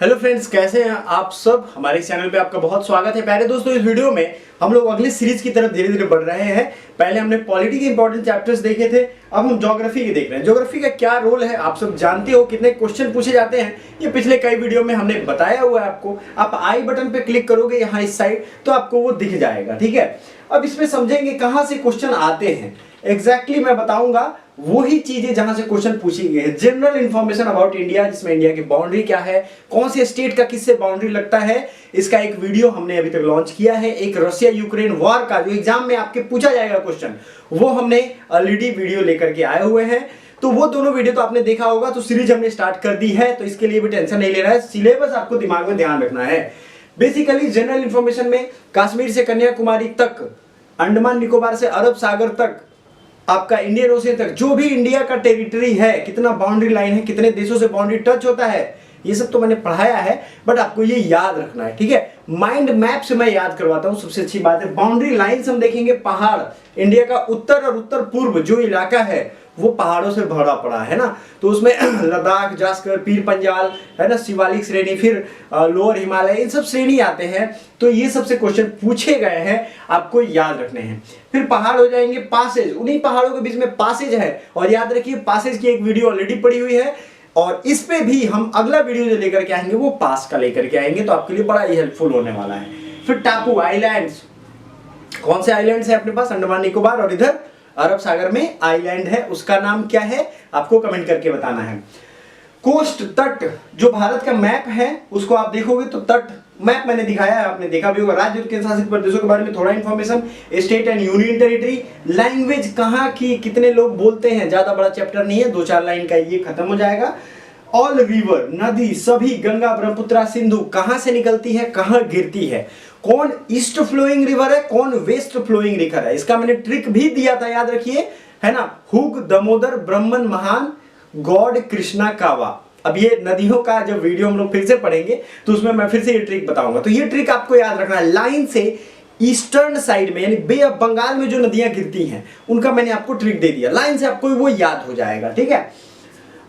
Hello friends, कैसे हैं आप सब। हमारे चैनल पे आपका बहुत स्वागत है। प्यारे दोस्तों, इस वीडियो में हम लोग अगली सीरीज की तरफ धीरे धीरे बढ़ रहे हैं। पहले हमने पॉलिटी के इंपॉर्टेंट चैप्टर्स देखे थे, अब हम ज्योग्राफी के देख रहे हैं। ज्योग्राफी का क्या रोल है आप सब जानते हो, कितने क्वेश्चन पूछे जाते हैं ये पिछले कई वीडियो में हमने बताया हुआ है आपको। आप आई बटन पे क्लिक करोगे यहाँ इस साइड तो आपको वो दिख जाएगा, ठीक है। अब इसमें समझेंगे कहाँ से क्वेश्चन आते हैं। एग्जैक्टली मैं बताऊंगा वही चीजें जहां से क्वेश्चन पूछी गई है। जनरल इंफॉर्मेशन अबाउट इंडिया, जिसमें इंडिया की बाउंड्री क्या है, कौन से स्टेट का किससे बाउंड्री लगता है, इसका एक वीडियो हमने अभी तक लॉन्च किया है। एक रशिया यूक्रेन वॉर का जो एग्जाम में आपके पूछा जाएगा क्वेश्चन, वो हमने ऑलरेडी वीडियो लेकर के आए हुए हैं। तो वो दोनों वीडियो तो आपने देखा होगा। तो सीरीज हमने स्टार्ट कर दी है, तो इसके लिए भी टेंशन नहीं ले रहा है। सिलेबस आपको दिमाग में ध्यान रखना है। बेसिकली जनरल इंफॉर्मेशन में कश्मीर से कन्याकुमारी तक, अंडमान निकोबार से अरब सागर तक, आपका इंडियन ओशियन तक, जो भी इंडिया का टेरिटरी है, कितना बाउंड्री लाइन है, कितने देशों से बाउंड्री टच होता है, ये सब तो मैंने पढ़ाया है, बट आपको ये याद रखना है, ठीक है। माइंड मैप से मैं याद करवाता हूं, सबसे अच्छी बात है। बाउंड्री लाइन हम देखेंगे, पहाड़, इंडिया का उत्तर और उत्तर पूर्व जो इलाका है वो पहाड़ों से भरा पड़ा है ना। तो उसमें लद्दाख, जास्कर, पीर पंजाल है ना, शिवालिक श्रेणी, फिर लोअर हिमालय, इन सब श्रेणी आते हैं। तो ये सबसे क्वेश्चन पूछे गए हैं, आपको याद रखने हैं। फिर पहाड़ हो जाएंगे पासेज, उन्हीं पहाड़ों के बीच में पासेज है। और याद रखिए, पासेज की एक वीडियो ऑलरेडी पड़ी हुई है, और इस पे भी हम अगला वीडियो जो लेकर के आएंगे वो पास का लेकर के आएंगे, तो आपके लिए बड़ा ही हेल्पफुल होने वाला है। फिर टापू आइलैंड्स, कौन से आइलैंड्स है अपने पास, अंडमान निकोबार, और इधर अरब सागर में आइलैंड है, उसका नाम क्या है आपको कमेंट करके बताना है। कोस्ट, तट, जो भारत का मैप है उसको आप देखोगे तो तट मैप मैंने दिखाया है, आपने देखा भी होगा। राज्य और केंद्र शासित प्रदेशों के बारे में थोड़ा information, state and union territory, language कहाँ की कितने लोग बोलते हैं, ज्यादा बड़ा चैप्टर नहीं है, 2-4 लाइन का, ये खत्म हो जाएगा। ऑल रिवर, नदी सभी, गंगा, ब्रह्मपुत्र, सिंधु कहां से निकलती है, कहां गिरती है, कौन ईस्ट फ्लोइंग रिवर है, कौन वेस्ट फ्लोइंग रिवर है, इसका मैंने ट्रिक भी दिया था, याद रखिए, है ना। हुग, दामोदर, ब्रह्मन, महान, गॉड, कृष्णा, कावा। अब ये नदियों का जब वीडियो हम लोग फिर से पढ़ेंगे तो उसमें मैं फिर से ये ट्रिक बताऊंगा। तो ये ट्रिक आपको याद रखना है। लाइन से ईस्टर्न साइड में, यानी बे ऑफ बंगाल में जो नदियां गिरती हैं उनका मैंने आपको ट्रिक दे दिया। लाइन से आपको वो याद हो जाएगा, ठीक है।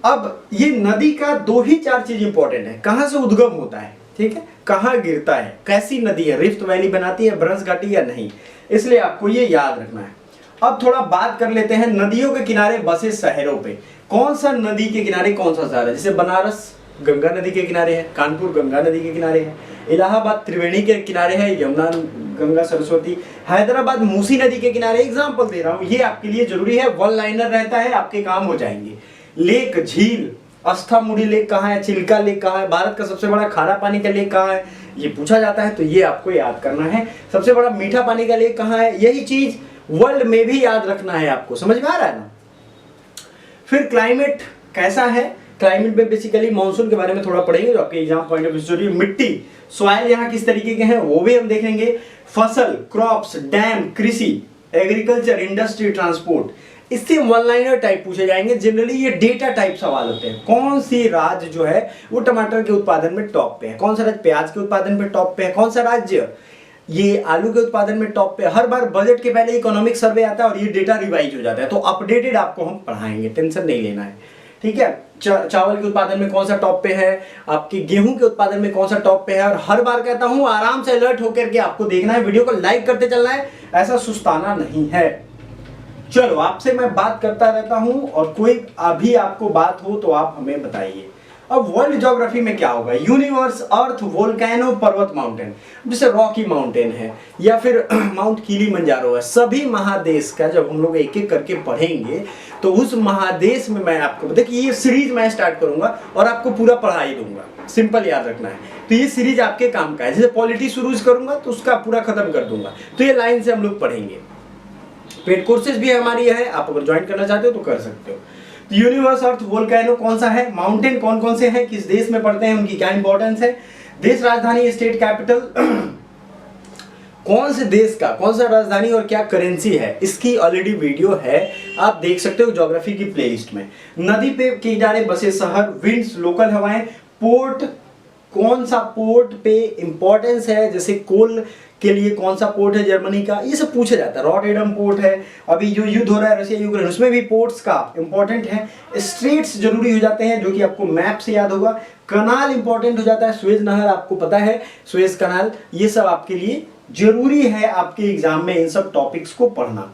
अब ये नदी का 2 ही 4 चीज इंपॉर्टेंट है। कहां से उद्गम होता है, ठीक है, कहां गिरता है, कैसी नदी है, रिफ्ट वैली बनाती है, ब्रंस घाटी या नहीं, इसलिए आपको ये याद रखना है। अब थोड़ा बात कर लेते हैं नदियों के किनारे बसे शहरों पे। कौन सा नदी के किनारे कौन सा शहर है, जैसे बनारस गंगा नदी के किनारे है, कानपुर गंगा नदी के किनारे है, इलाहाबाद त्रिवेणी के किनारे है, यमुना, गंगा, सरस्वती, हैदराबाद मूसी नदी के किनारे। एग्जाम्पल दे रहा हूं, ये आपके लिए जरूरी है, वन लाइनर रहता है, आपके काम हो जाएंगे। लेक, झील, अस्थामुड़ी लेक कहाँ है, चिल्का लेक कहाँ है, भारत का सबसे बड़ा खारा पानी का लेक कहाँ है, ये पूछा जाता है, तो ये आपको याद करना है। सबसे बड़ा मीठा पानी का लेक कहाँ है, यही चीज वर्ल्ड में भी याद रखना है आपको, समझ में आ रहा है ना। फिर क्लाइमेट कैसा है, क्लाइमेट में बेसिकली मानसून के बारे में थोड़ा पढ़ेंगे जो आपके एग्जाम पॉइंट ऑफ व्यू जरूरी है। मिट्टी, सॉइल यहाँ किस तरीके के हैं वो भी हम देखेंगे। फसल, क्रॉप्स, डैम, कृषि, एग्रीकल्चर, इंडस्ट्री, ट्रांसपोर्ट, इससे वन लाइनर टाइप पूछे जाएंगे। जनरली ये डेटा टाइप सवाल होते हैं। कौन सी राज्य जो है वो टमाटर के उत्पादन में टॉप पे है, कौन सा राज्य प्याज के उत्पादन में टॉप पे है, कौन सा राज्य ये आलू के उत्पादन में टॉप पे। हर बार बजट के पहले इकोनॉमिक सर्वे आता है और ये डेटा रिवाइज हो जाता है, तो अपडेटेड आपको हम पढ़ाएंगे, टेंशन नहीं लेना है, ठीक है। चावल के उत्पादन में कौन सा टॉप पे है, आपके गेहूं के उत्पादन में कौन सा टॉप पे है। और हर बार कहता हूं आराम से अलर्ट होकर के आपको देखना है, वीडियो को लाइक करते चलना है, ऐसा सुस्ताना नहीं है। चलो, आपसे मैं बात करता रहता हूं और कोई अभी आपको बात हो तो आप हमें बताइए। अब वर्ल्ड ज्योग्राफी में क्या होगा, यूनिवर्स, अर्थ, वोल्केनो, पर्वत, माउंटेन, जैसे रॉकी माउंटेन है या फिर माउंट किलिमंजारो है, सभी महादेश का जब हम लोग एक एक करके पढ़ेंगे तो उस महादेश में मैं आपको, देखिए ये सीरीज मैं स्टार्ट करूंगा और आपको पूरा पढ़ा ही दूंगा, सिंपल याद रखना है। तो ये सीरीज आपके काम का है, जैसे पॉलिटी शुरू करूंगा तो उसका पूरा खत्म कर दूंगा, तो ये लाइन से हम लोग पढ़ेंगे। पेड कोर्सेज भी हमारी है, आप अगर ज्वाइन करना चाहते हो तो कर सकते हो। यूनिवर्स, अर्थ, वोल्केनो कौन सा है, माउंटेन कौन कौन से हैं, किस देश में पड़ते हैं, उनकी क्या इंपॉर्टेंस है, देश, राजधानी, स्टेट कैपिटल, कौन से देश का कौन सा राजधानी और क्या करेंसी है, इसकी ऑलरेडी वीडियो है, आप देख सकते हो ज्योग्राफी की प्लेलिस्ट में। नदी पे किनारे बसे शहर, विंड्स, लोकल हवाएं, पोर्ट, कौन सा पोर्ट पे इंपॉर्टेंस है, जैसे कोल के लिए कौन सा पोर्ट है जर्मनी का, ये सब पूछा जाता है। रॉटरडम पोर्ट है, अभी जो युद्ध हो रहा है रशिया यूक्रेन उसमें भी पोर्ट्स का इंपॉर्टेंट है। स्ट्रेट्स जरूरी हो जाते हैं जो कि आपको मैप से याद होगा। कनाल इंपॉर्टेंट हो जाता है, सुएज नहर आपको पता है, सुएज कनाल, ये सब आपके लिए जरूरी है आपके एग्जाम में इन सब टॉपिक्स को पढ़ना।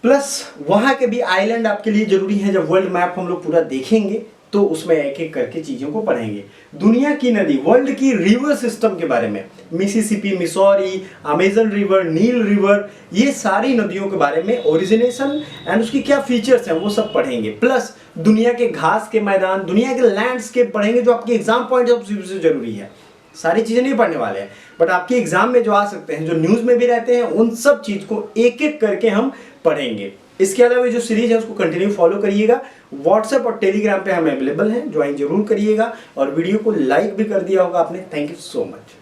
प्लस वहां के भी आइलैंड आपके लिए जरूरी है। जब वर्ल्ड मैप हम लोग पूरा देखेंगे तो उसमें एक एक करके चीजों को पढ़ेंगे। दुनिया की नदी, वर्ल्ड की रिवर सिस्टम के बारे में, मिसिसिपी, मिसौरी, अमेजन रिवर, नील रिवर, ये सारी नदियों के बारे में, ओरिजिनेशन एंड उसकी क्या फीचर्स हैं वो सब पढ़ेंगे। प्लस दुनिया के घास के मैदान, दुनिया के लैंडस्केप पढ़ेंगे जो आपके एग्जाम पॉइंट ऑफ व्यू से जरूरी है। सारी चीजें नहीं पढ़ने वाले हैं बट आपके एग्जाम में जो आ सकते हैं, जो न्यूज में भी रहते हैं, उन सब चीज को एक एक करके हम पढ़ेंगे। इसके अलावा जो सीरीज है उसको कंटिन्यू फॉलो करिएगा। व्हाट्सएप और टेलीग्राम पे हम अवेलेबल हैं, ज्वाइन जरूर करिएगा और वीडियो को लाइक भी कर दिया होगा आपने। Thank you so much.